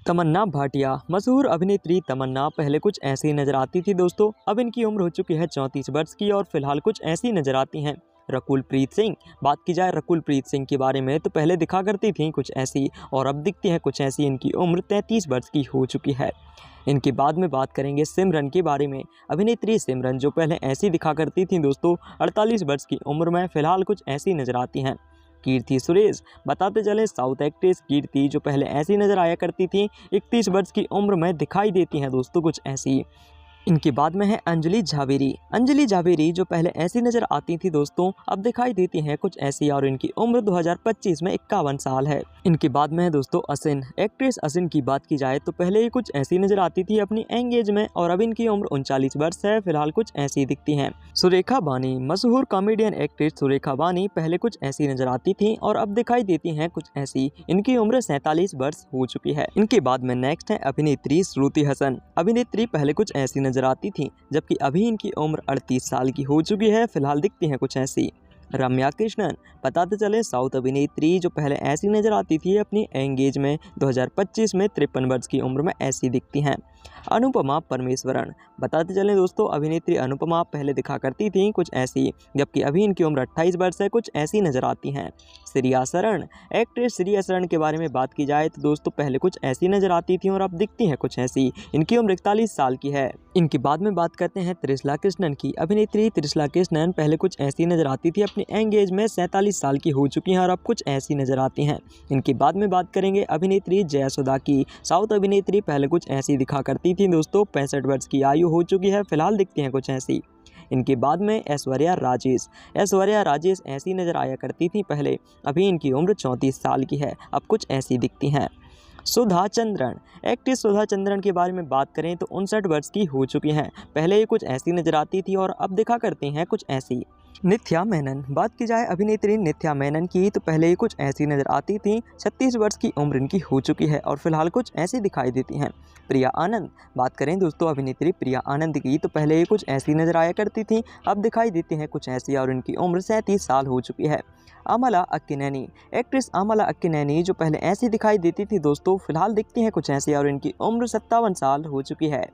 तमन्ना भाटिया। मशहूर अभिनेत्री तमन्ना पहले कुछ ऐसी नजर आती थी दोस्तों, अब इनकी उम्र हो चुकी है 34 वर्ष की और फिलहाल कुछ ऐसी नजर आती हैं। रकुल प्रीत सिंह। बात की जाए रकुल प्रीत सिंह के बारे में तो पहले दिखा करती थी कुछ ऐसी और अब दिखती हैं कुछ ऐसी। इनकी उम्र 33 वर्ष की हो चुकी है। इनके बाद में बात करेंगे सिमरन के बारे में। अभिनेत्री सिमरन जो पहले ऐसी दिखा करती थी दोस्तों, 48 वर्ष की उम्र में फिलहाल कुछ ऐसी नजर आती हैं। कीर्ति सुरेश। बताते चले साउथ एक्ट्रेस कीर्ति जो पहले ऐसी नजर आया करती थी, 31 वर्ष की उम्र में दिखाई देती हैं दोस्तों कुछ ऐसी। इनके बाद में है अंजलि झावेरी। अंजलि झावेरी जो पहले ऐसी नजर आती थी दोस्तों, अब दिखाई देती हैं कुछ ऐसी और इनकी उम्र 2025 में 51 साल है। इनके बाद में है दोस्तों असिन। एक्ट्रेस असिन की बात की जाए तो पहले ही कुछ ऐसी नजर आती थी अपनी एंगेज में और अब इनकी उम्र 39 वर्ष है। फिलहाल कुछ ऐसी दिखती हैं। सुरेखा बानी। मशहूर कॉमेडियन एक्ट्रेस सुरेखा बानी पहले कुछ ऐसी नजर आती थी और अब दिखाई देती हैं कुछ ऐसी। इनकी उम्र 47 वर्ष हो चुकी है। इनके बाद में नेक्स्ट है अभिनेत्री श्रुति हसन। अभिनेत्री पहले कुछ ऐसी नजर आती थी, जबकि अभी इनकी उम्र 38 साल की हो चुकी है। फिलहाल दिखती हैं कुछ ऐसी। रम्या कृष्णन। बताते चले साउथ अभिनेत्री जो पहले ऐसी नजर आती थी अपनी एंगेज में 2025 में 53 वर्ष की उम्र में ऐसी दिखती हैं। अनुपमा परमेश्वरन। बताते चले दोस्तों अभिनेत्री अनुपमा पहले दिखा करती थी कुछ ऐसी, जबकि अभी इनकी उम्र 28 वर्ष है। कुछ ऐसी नजर आती हैं। श्रिया शरण। एक्ट्रेस श्रिया शरण के बारे में बात की जाए तो दोस्तों पहले कुछ ऐसी नजर आती थी और अब दिखती हैं कुछ ऐसी। इनकी उम्र 41 साल की है। इनके बाद में बात करते हैं त्रिशला कृष्णन की। अभिनेत्री त्रिशला कृष्णन पहले कुछ ऐसी नजर आती थी अपनी एंगेज में 47 साल की हो चुकी हैं और अब कुछ ऐसी नजर आती हैं। इनके बाद में बात करेंगे अभिनेत्री जयसुधा की। साउथ अभिनेत्री पहले कुछ ऐसी दिखा करती थी दोस्तों, 65 वर्ष की आयु हो चुकी है। फिलहाल दिखती हैं कुछ ऐसी। इनके बाद में ऐश्वर्या राजेश। ऐश्वर्या राजेश ऐसी नजर आया करती थी पहले, अभी इनकी उम्र 34 साल की है। अब कुछ ऐसी दिखती हैं। सुधा चंद्रन। एक्ट्रेस सुधा चंद्रन के बारे में बात करें तो 59 वर्ष की हो चुकी हैं। पहले ये कुछ ऐसी नजर आती थी और अब दिखा करती हैं कुछ ऐसी। नित्या मेनन। बात की जाए अभिनेत्री नित्या मेनन की तो पहले ही कुछ ऐसी नजर आती थी, 36 वर्ष की उम्र इनकी हो चुकी है और फिलहाल कुछ ऐसी दिखाई देती हैं। प्रिया आनंद। बात करें दोस्तों अभिनेत्री प्रिया आनंद की तो पहले ही कुछ ऐसी नजर आया करती थी, अब दिखाई देती हैं कुछ ऐसी और इनकी उम्र 37 साल हो चुकी है। अमला अक्किनेनी। एक्ट्रेस अमला अक्किनेनी जो पहले ऐसी दिखाई देती थी दोस्तों, फिलहाल दिखती हैं कुछ ऐसी और इनकी उम्र 57 साल हो चुकी है।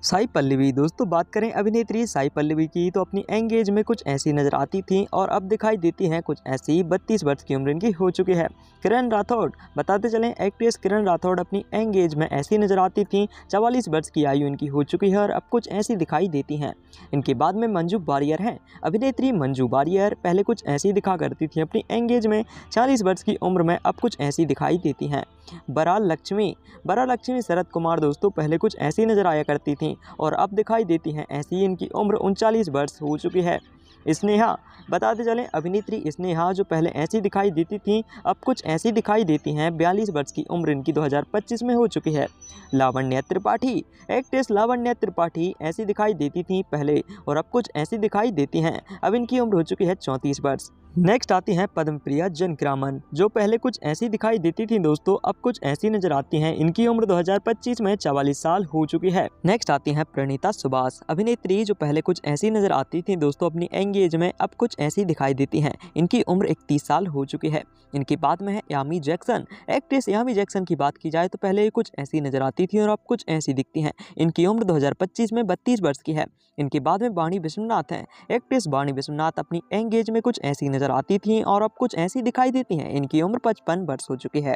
साई पल्लवी। दोस्तों बात करें अभिनेत्री साई पल्लवी की तो अपनी एंगेज में कुछ ऐसी नजर आती थी और अब दिखाई देती हैं कुछ ऐसी। 32 वर्ष की उम्र इनकी हो चुकी है। किरण राठौड़। बताते चलें एक्ट्रेस किरण राठौड़ अपनी एंगेज में ऐसी नजर आती थी, 44 वर्ष की आयु इनकी हो चुकी है और अब कुछ ऐसी दिखाई देती हैं। इनके बाद में मंजू वारियर हैं। अभिनेत्री मंजू वारियर पहले कुछ ऐसी दिखा करती थी अपनी एंगेज में, 40 वर्ष की उम्र में अब कुछ ऐसी दिखाई देती हैं। बराल लक्ष्मी। बराल लक्ष्मी शरद कुमार दोस्तों पहले कुछ ऐसी नजर आया करती थी और अब दिखाई देती हैं ऐसी। इनकी उम्र 39 वर्ष हो चुकी है। स्नेहा। बताते चलें अभिनेत्री स्नेहा जो पहले ऐसी दिखाई देती थी, अब कुछ ऐसी दिखाई देती हैं। 42 वर्ष की उम्र इनकी 2025 में हो चुकी है। लावण्या त्रिपाठी। एक्ट्रेस लावण्या त्रिपाठी ऐसी दिखाई देती थी पहले और अब कुछ ऐसी दिखाई देती हैं। अब इनकी उम्र हो चुकी है 34 वर्ष। नेक्स्ट आती हैं पद्मप्रिया जनक्रामन जो पहले कुछ ऐसी दिखाई देती थी दोस्तों, अब कुछ ऐसी नजर आती हैं। इनकी उम्र 2025 में 44 साल हो चुकी है। नेक्स्ट आती हैं प्रणीता सुभाष। अभिनेत्री जो पहले कुछ ऐसी नजर आती थी दोस्तों अपनी एंगेज में, अब कुछ ऐसी दिखाई देती हैं। इनकी उम्र 31 साल हो चुकी है। इनके बाद में है यामी जैक्सन। एक्ट्रेस यामी जैक्सन की बात की जाए तो पहले ही कुछ ऐसी नजर आती थी और अब कुछ ऐसी दिखती हैं। इनकी उम्र 2025 में 32 वर्ष की है। इनके बाद में वाणी विश्वनाथ हैं। एक्ट्रेस वाणी विश्वनाथ अपनी एंगेज में कुछ ऐसी नजर आती थी और अब कुछ ऐसी दिखाई देती हैं। इनकी उम्र 55 वर्ष हो चुकी है।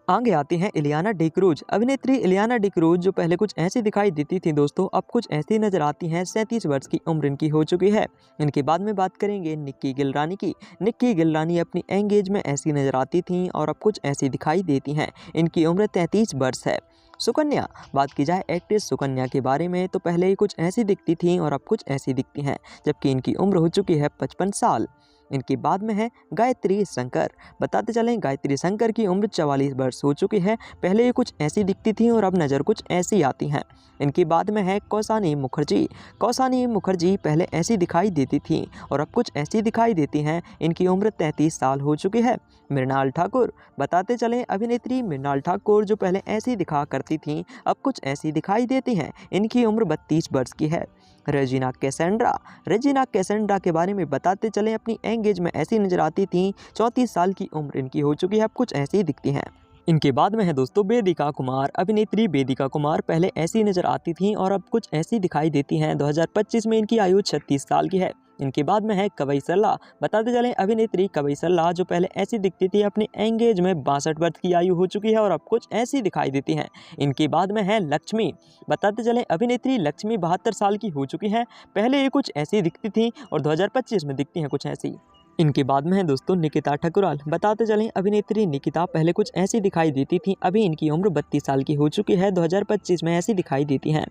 आगे आती हैं इलियाना डिक्रूज। अभिनेत्री इलियाना डिक्रूज जो पहले कुछ ऐसी दिखाई देती थी दोस्तों, अब कुछ ऐसी नजर आती हैं। 37 वर्ष की उम्र इनकी हो चुकी है। इनके बाद में बात करेंगे निक्की गिलरानी की। निक्की गिलरानी अपनी एंगेज में ऐसी नजर आती थी और अब कुछ ऐसी दिखाई देती हैं। इनकी उम्र 33 वर्ष है। सुकन्या। बात की जाए एक्ट्रेस सुकन्या के बारे में तो पहले ही कुछ ऐसी दिखती थी और अब कुछ ऐसी दिखती हैं, जबकि इनकी उम्र हो चुकी है 55 साल। इनके बाद में है गायत्री शंकर। बताते चलें गायत्री शंकर की उम्र 44 वर्ष हो चुकी है। पहले ये कुछ ऐसी दिखती थी और अब नज़र कुछ ऐसी आती हैं। इनके बाद में है कौसानी मुखर्जी। कौसानी मुखर्जी पहले ऐसी दिखाई देती थी और अब कुछ ऐसी दिखाई देती हैं। इनकी उम्र 33 साल हो चुकी है। मृणाल ठाकुर। बताते चलें अभिनेत्री मृणाल ठाकुर जो पहले ऐसी दिखा करती थी, अब कुछ ऐसी दिखाई देती हैं। इनकी उम्र 32 वर्ष की है। Regina Cassandra. रेजिना कैसेंड्रा के बारे में बताते चलें अपनी एंगेज में ऐसी नजर आती थी, 34 साल की उम्र इनकी हो चुकी है, अब कुछ ऐसी ही दिखती हैं। इनके बाद में है दोस्तों वेदिका कुमार। अभिनेत्री वेदिका कुमार पहले ऐसी नजर आती थी और अब कुछ ऐसी दिखाई देती हैं। 2025 में इनकी आयु 36 साल की है। इनके बाद में है कवई सरला। बताते चलें अभिनेत्री कवई सरला जो पहले ऐसी दिखती थी, अपनी एंगेज में 62 वर्ष की आयु हो चुकी है और अब कुछ ऐसी दिखाई देती हैं। इनके बाद में है लक्ष्मी। बताते चलें अभिनेत्री लक्ष्मी 72 साल की हो चुकी हैं। पहले ये कुछ ऐसी दिखती थी और 2025 में दिखती हैं कुछ ऐसी। इनके बाद में है दोस्तों निकिता ठकुराल। बताते चलें अभिनेत्री निकिता पहले कुछ ऐसी दिखाई देती थी, अभी इनकी उम्र 32 साल की हो चुकी है। 2025 में ऐसी दिखाई देती हैं।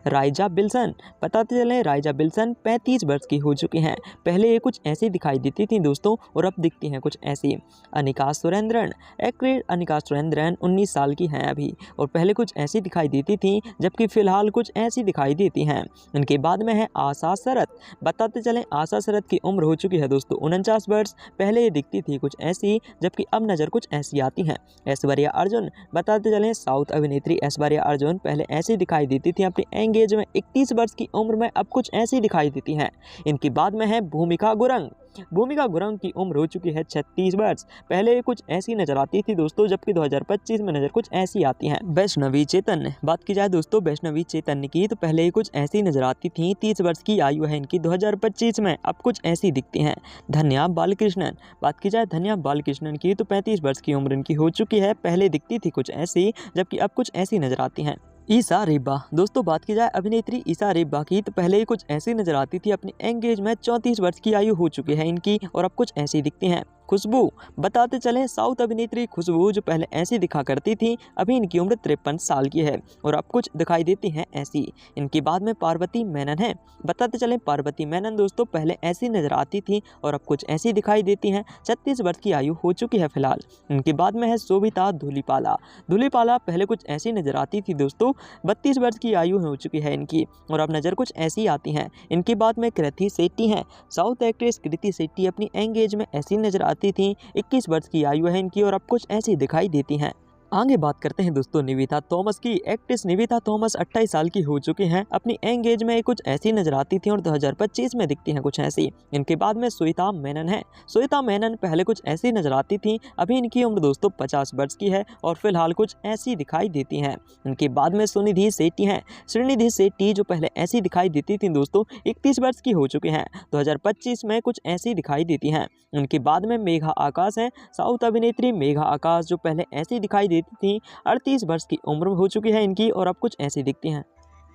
राइजा बिल्सन। बताते चलें राइजा बिल्सन 35 वर्ष की हो चुकी हैं। पहले ये कुछ ऐसी दिखाई देती थी दोस्तों और अब दिखती हैं कुछ ऐसी। अनिका सुरेंद्रन। एक्ट्रेस अनिका सुरेंद्रन 19 साल की हैं अभी और पहले कुछ ऐसी दिखाई देती थी, जबकि फिलहाल कुछ ऐसी दिखाई देती हैं। इनके बाद में है आशा शरत। बताते चलें आशा शरत की उम्र हो चुकी है दोस्तों 49 वर्ष। पहले ये दिखती थी कुछ ऐसी, जबकि अब नज़र कुछ ऐसी आती हैं। ऐश्वर्या अर्जुन। बताते चलें साउथ अभिनेत्री ऐश्वर्या अर्जुन पहले ऐसी दिखाई देती थी, अपनी एंगेज में 31 वर्ष की उम्र में अब कुछ ऐसी दिखाई देती हैं। इनके बाद में है भूमिका गुरंग। भूमिका गुरंग की उम्र हो चुकी है 36 वर्ष। पहले कुछ ऐसी नजर आती थी दोस्तों, जबकि 2025 में नजर कुछ ऐसी आती हैं। वैष्णवी चैतन्य। बात की जाए दोस्तों वैष्णवी चैतन्य की, तो पहले कुछ ऐसी नजर आती थी। 30 वर्ष की आयु है इनकी 2025 में, अब कुछ ऐसी दिखती हैं। धन्या बालकृष्णन। बात की जाए धन्या बालकृष्णन की, तो 35 वर्ष की उम्र इनकी हो चुकी है। पहले दिखती थी कुछ ऐसी, जबकि अब कुछ ऐसी नजर आती हैं। ईसा रेब्बा। दोस्तों बात की जाए अभिनेत्री ईसा रेब्बा की, तो पहले ही कुछ ऐसी नजर आती थी, अपनी एंगेज में 34 वर्ष की आयु हो चुकी है इनकी और अब कुछ ऐसी दिखती हैं। खुशबू। बताते चलें साउथ अभिनेत्री खुशबू जो पहले ऐसी दिखा करती थी, अभी इनकी उम्र 53 साल की है और अब कुछ दिखाई देती हैं ऐसी। इनके बाद में पार्वती मेनन है। बताते चलें पार्वती मेनन दोस्तों पहले ऐसी नजर आती थी और अब कुछ ऐसी दिखाई देती हैं। 36 वर्ष की आयु हो चुकी है फिलहाल। इनके बाद में है शोभिता धूलीपाला। धूलीपाला पहले कुछ ऐसी नजर आती थी दोस्तों, 32 वर्ष की आयु हो चुकी है इनकी और अब नज़र कुछ ऐसी आती हैं। इनके बाद में कृति शेट्टी हैं। साउथ एक्ट्रेस कृति शेट्टी अपनी एंगेज में ऐसी नजर आती थी। 21 वर्ष की आयु है इनकी और अब कुछ ऐसी दिखाई देती हैं। आगे बात करते हैं दोस्तों निविता थॉमस की। एक्ट्रेस निविता थॉमस 28 साल की हो चुकी हैं। अपनी एंगेज में कुछ ऐसी नजर आती थी और 2025 में दिखती हैं कुछ ऐसी। इनके बाद में श्वेता मेनन है। श्वेता मेनन पहले कुछ ऐसी नजर आती थी, अभी इनकी उम्र दोस्तों 50 वर्ष की है और फिलहाल कुछ ऐसी दिखाई देती हैं। इनके बाद में सुनिधि शेट्टी हैं। सुनिधि शेट्टी जो पहले ऐसी दिखाई देती थी दोस्तों 31 वर्ष की हो चुकी हैं। 2025 में कुछ ऐसी दिखाई देती हैं। उनके बाद में मेघा आकाश हैं। साउथ अभिनेत्री मेघा आकाश जो पहले ऐसी दिखाई देती थी, 38 वर्ष की उम्र हो चुकी है इनकी और अब कुछ ऐसी दिखती हैं।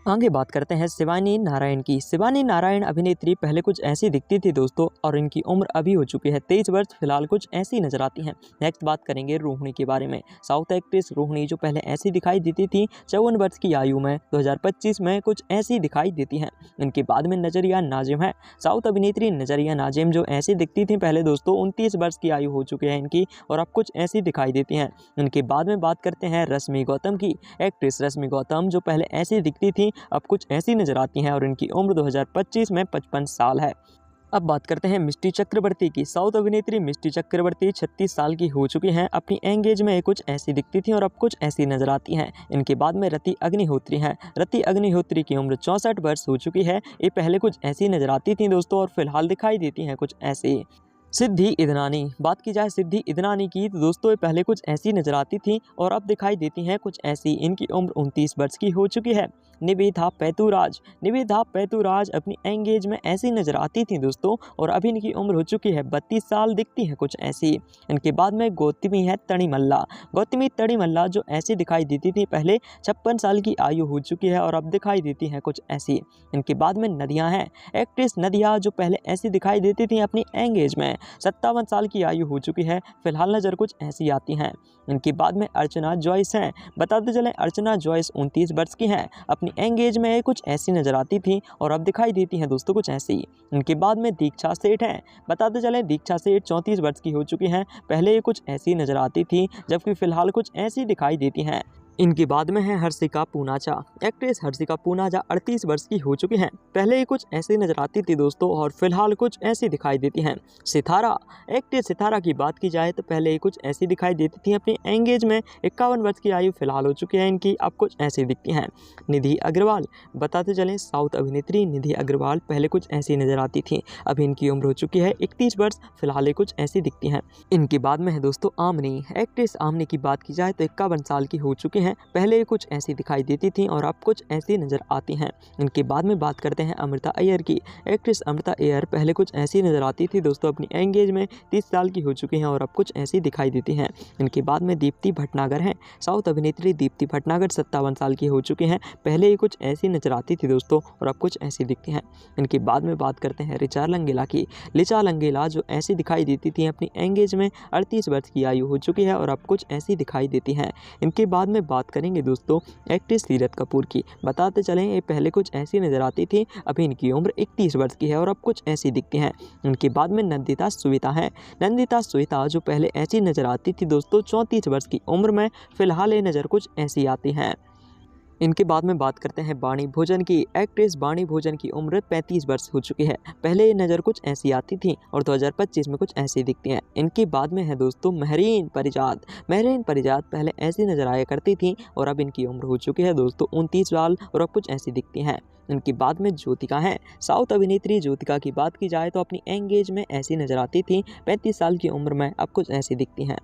आगे बात करते हैं शिवानी नारायण की। शिवानी नारायण अभिनेत्री पहले कुछ ऐसी दिखती थी दोस्तों और इनकी उम्र अभी हो चुकी है 23 वर्ष। फिलहाल कुछ ऐसी नजर आती हैं। नेक्स्ट बात करेंगे रोहिणी के बारे में। साउथ एक्ट्रेस रोहिणी जो पहले ऐसी दिखाई देती थी 54 वर्ष की आयु में, 2025 में कुछ ऐसी दिखाई देती हैं। इनके बाद में नजरिया नाजिम है। साउथ अभिनेत्री नजरिया नाजिम जो ऐसी दिखती थी पहले दोस्तों 29 वर्ष की आयु हो चुकी है इनकी और अब कुछ ऐसी दिखाई देती हैं। इनके बाद में बात करते हैं रश्मि गौतम की। एक्ट्रेस रश्मि गौतम जो पहले ऐसी दिखती थी अब कुछ ऐसी नजर आती हैं और इनकी उम्र 2025 में 55 साल है। अब बात करते हैं मिष्टी चक्रवर्ती की। साउथ अभिनेत्री मिष्टी चक्रवर्ती 36 साल की हो चुकी हैं। अपनी एंगेज में कुछ ऐसी दिखती थी और अब कुछ ऐसी नजर आती हैं। इनके बाद में रति अग्निहोत्री हैं। रति अग्निहोत्री की उम्र 64 वर्ष हो चुकी है। ये पहले कुछ ऐसी नजर आती थी दोस्तों और फिलहाल दिखाई देती हैं कुछ ऐसी। सिद्धि इदनानी। बात की जाए सिद्धि इदनानी की, तो दोस्तों ये पहले कुछ ऐसी नजर आती थी और अब दिखाई देती हैं कुछ ऐसी। इनकी उम्र 29 वर्ष की हो चुकी है। निवेदा पैतुराज। निवेदा पैतुराज अपनी एंगेज में ऐसी नजर आती थी दोस्तों और अभी इनकी उम्र हो चुकी है 32 साल, दिखती है कुछ ऐसी। इनके बाद में गौतमी है तड़ीमल्ला। गौतमी तड़ीमल्ला जो ऐसी दिखाई देती थी पहले 56 साल की आयु हो चुकी है और अब दिखाई देती हैं कुछ ऐसी। इनके बाद में नदिया हैं। एक्ट्रेस नदिया जो पहले ऐसी दिखाई देती थी अपनी एंगेज में 57 साल की आयु हो चुकी है। फिलहाल नज़र कुछ ऐसी आती हैं। इनके बाद में अर्चना जॉयस हैं। बताते चलें अर्चना जॉयस 29 वर्ष की हैं। अपनी एंगेज में कुछ ऐसी नजर आती थी और अब दिखाई देती हैं दोस्तों कुछ ऐसी। इनके बाद में दीक्षा सेठ हैं। बताते चलें दीक्षा सेठ 34 वर्ष की हो चुकी हैं। पहले ये कुछ ऐसी नजर आती थी, जबकि फिलहाल कुछ ऐसी दिखाई देती हैं। इनके बाद में है हर्षिका पूनाचा। एक्ट्रेस हर्षिका पूनाचा 38 वर्ष की हो चुकी हैं। पहले ये कुछ ऐसी नजर आती थी दोस्तों और फिलहाल कुछ ऐसी दिखाई देती हैं। सितारा, एक्ट्रेस सितारा की बात की जाए तो पहले ये कुछ ऐसी दिखाई देती थी। अपनी एंगेज में 51 वर्ष की आयु फिलहाल हो चुकी है इनकी, अब कुछ ऐसी दिखती हैं। निधि अग्रवाल, बताते चलें साउथ अभिनेत्री निधि अग्रवाल पहले कुछ ऐसी नजर आती थी, अभी इनकी उम्र हो चुकी है 31 वर्ष, फिलहाल ये कुछ ऐसी दिखती हैं। इनके बाद में है दोस्तों आमनी। एक्ट्रेस आमनी की बात की जाए तो 51 साल की हो चुकी हैं। पहले कुछ ऐसी दिखाई देती थी और अब कुछ ऐसी नजर आती हैं। इनके बाद में बात करते हैं अमृता अय्यर की। एक्ट्रेस अमृता अय्यर पहले कुछ ऐसी नजर आती थी दोस्तों, अपनी एंगेज में 30 साल की हो चुकी हैं और अब कुछ ऐसी दिखाई देती हैं। इनके बाद में दीप्ति भटनागर हैं। साउथ अभिनेत्री दीप्ति भटनागर 57 साल की हो चुकी हैं। पहले कुछ ऐसी नजर आती थी दोस्तों और अब कुछ ऐसी दिखती हैं। इनके बाद में बात करते हैं रिचा लंगेला की। रिचा लंगेला जो ऐसी दिखाई देती थी, अपनी एंगेज में 38 वर्ष की आयु हो चुकी है और अब कुछ ऐसी दिखाई देती हैं। इनके बाद में बात करेंगे दोस्तों एक्ट्रेस सीरत कपूर की। बताते चलें ये पहले कुछ ऐसी नजर आती थी, अभी इनकी उम्र 31 वर्ष की है और अब कुछ ऐसी दिखती हैं। इनके बाद में नंदिता सुविता है। नंदिता सुविता जो पहले ऐसी नजर आती थी दोस्तों 34 वर्ष की उम्र में, फिलहाल ये नज़र कुछ ऐसी आती हैं। इनके बाद में बात करते हैं बाणी भोजन की। एक्ट्रेस बाणी भोजन की उम्र 35 वर्ष हो चुकी है। पहले ये नज़र कुछ ऐसी आती थी और 2025 में कुछ ऐसी दिखती हैं। इनके बाद में है दोस्तों महरीन परिजात। महरीन परिजात पहले ऐसी नज़र आया करती थी और अब इनकी उम्र हो चुकी है दोस्तों 29 साल और अब कुछ ऐसी दिखती हैं। इनके बाद में ज्योतिका हैं। साउथ अभिनेत्री ज्योतिका की बात की जाए तो अपनी एंगेज में ऐसी नज़र आती थी, 35 साल की उम्र में अब कुछ ऐसी दिखती हैं।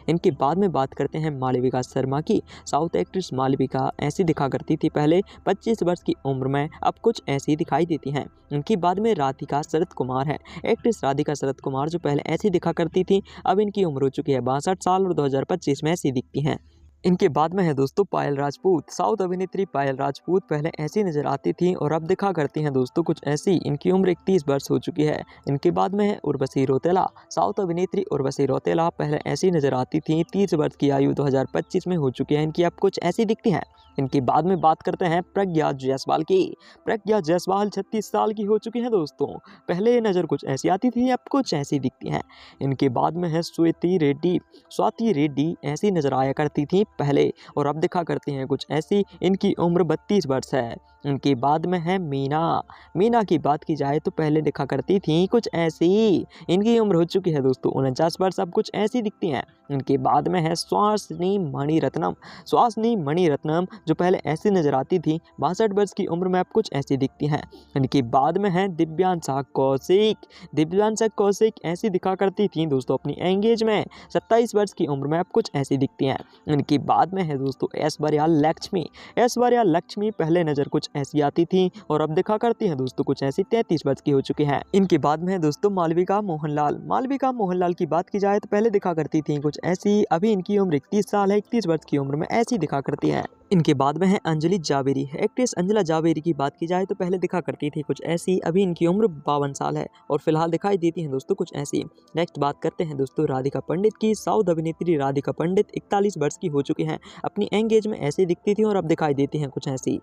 इनके बाद में बात करते हैं मालविका शर्मा की। साउथ एक्ट्रेस मालविका ऐसी दिखा करती थी पहले 25 वर्ष की उम्र में, अब कुछ ऐसी दिखाई देती हैं। इनके बाद में राधिका शरद कुमार है। एक्ट्रेस राधिका शरद कुमार जो पहले ऐसी दिखा करती थी, अब इनकी उम्र हो चुकी है 62 साल और 2025 में ऐसी दिखती हैं। इनके बाद में है दोस्तों पायल राजपूत। साउथ अभिनेत्री पायल राजपूत पहले ऐसी नजर आती थी और अब दिखा करती हैं दोस्तों कुछ ऐसी। इनकी उम्र 31 वर्ष हो चुकी है। इनके बाद में है उर्वशी रौतेला। साउथ अभिनेत्री उर्वशी रौतेला पहले ऐसी नजर आती थी, 30 वर्ष की आयु 2025 में हो चुकी है इनकी, अब कुछ ऐसी दिखती हैं। इनके बाद में बात करते हैं प्रज्ञा जायसवाल की। प्रज्ञा जायसवाल 36 साल की हो चुकी हैं दोस्तों। पहले ये नज़र कुछ ऐसी आती थी, अब कुछ ऐसी दिखती हैं। इनके बाद में है स्वाति रेड्डी। स्वाति रेड्डी ऐसी नज़र आया करती थी पहले और अब दिखा करती हैं कुछ ऐसी। इनकी उम्र 32 वर्ष है। इनके बाद में है मीना। मीना की बात की जाए तो पहले दिखा करती थी कुछ ऐसी। इनकी उम्र हो चुकी है दोस्तों 49 वर्ष, अब कुछ ऐसी दिखती हैं। इनके बाद में है सुहासिनी मणिरत्नम। सुहासिनी मणिरत्नम जो पहले ऐसी नजर आती थी, 62 वर्ष की उम्र में अब कुछ ऐसी दिखती हैं। इनके बाद में है दिव्यांशा कौशिक। दिव्यांशा कौशिक ऐसी दिखा करती थी दोस्तों अपनी एंगेज में, 27 वर्ष की उम्र में अब कुछ ऐसी दिखती हैं। इनके बाद में है दोस्तों ऐश्वर्या लक्ष्मी। ऐश्वर्या लक्ष्मी पहले नज़र कुछ ऐसी आती थी और अब दिखा करती हैं दोस्तों कुछ ऐसी, 33 वर्ष की हो चुकी हैं। इनके बाद में है दोस्तों मालविका मोहनलाल। मालविका मोहनलाल की बात की जाए तो पहले दिखा करती थी कुछ ऐसी, अभी इनकी उम्र 31 साल है, 31 वर्ष की उम्र में ऐसी दिखा करती हैं। इनके बाद में है अंजलि जावेरी। एक्ट्रेस अंजलि जावेरी की बात की जाए तो पहले दिखा करती थी कुछ ऐसी, अभी इनकी उम्र 52 साल है और फिलहाल दिखाई देती हैं दोस्तों कुछ ऐसी। नेक्स्ट बात करते हैं दोस्तों राधिका पंडित की। साउथ अभिनेत्री राधिका पंडित 41 वर्ष की हो चुकी हैं। अपनी एंगेज में ऐसी दिखती थी और अब दिखाई देती हैं कुछ ऐसी।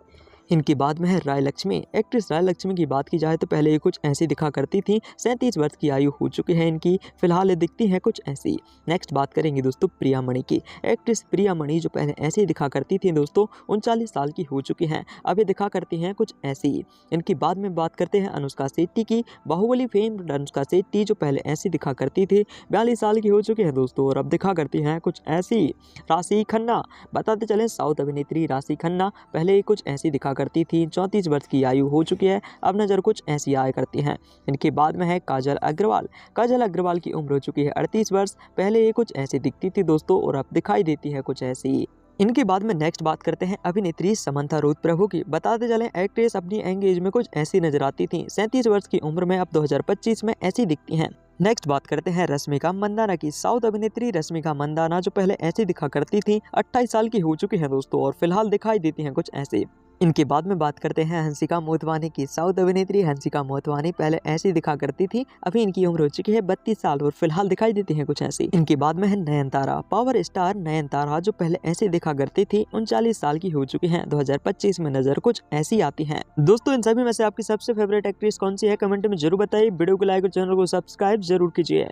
इनके बाद में है राय लक्ष्मी। एक्ट्रेस राय लक्ष्मी की बात की जाए तो पहले ये कुछ ऐसी दिखा करती थी, 37 वर्ष की आयु हो चुकी है इनकी, फिलहाल ये दिखती हैं कुछ ऐसी। नेक्स्ट बात करेंगे दोस्तों प्रिया मणि की। एक्ट्रेस प्रिया मणि जो पहले ऐसे दिखा करती थी दोस्तों 39 साल की हो चुकी हैं, अब ये दिखा करती हैं कुछ ऐसी। इनके बाद में बात करते हैं अनुष्का शेट्टी की। बाहुबली फेम अनुष्का शेट्टी जो पहले ऐसी दिखा करती थी, 42 साल की हो चुकी है दोस्तों और अब दिखा करती हैं कुछ ऐसी। राशि खन्ना। बताते चलें साउथ अभिनेत्री राशि खन्ना पहले कुछ ऐसी दिखा करती थी, 34 वर्ष की आयु हो चुकी है, अब नज़र कुछ ऐसी आया करती हैं। इनके बाद में है काजल अग्रवाल। काजल अग्रवाल की उम्र हो चुकी है 38 वर्ष। पहले ये कुछ ऐसी दिखती थी दोस्तों और अब दिखाई देती है कुछ ऐसी। इनके बाद में नेक्स्ट बात करते हैं अभिनेत्री समंथा रुथ प्रभु की। बताते चलें एक्ट्रेस अपनी एंगेज में कुछ ऐसी नजर आती थी, 37 वर्ष की उम्र में अब 2025 में ऐसी दिखती हैं। नेक्स्ट बात करते हैं रश्मिका मंदाना की। साउथ अभिनेत्री रश्मिका मंदाना जो पहले ऐसी दिखा करती थी, 28 साल की हो चुकी हैं दोस्तों और फिलहाल दिखाई देती हैं कुछ ऐसे। इनके बाद में बात करते हैं हंसिका मोटवानी की। साउथ अभिनेत्री हंसिका मोटवानी पहले ऐसी दिखा करती थी, अभी इनकी उम्र हो चुकी है 32 साल और फिलहाल दिखाई देती हैं कुछ ऐसी। इनके बाद में है नयनतारा। पावर स्टार नयनतारा जो पहले ऐसे दिखा करती थी, 39 साल की हो चुकी हैं, 2025 में नजर कुछ ऐसी आती हैं। दोस्तों इन सभी में से आपकी सबसे फेवरेट एक्ट्रेस कौन सी है, कमेंट में जरूर बताइए। वीडियो को लाइक और चैनल को सब्सक्राइब जरूर कीजिए।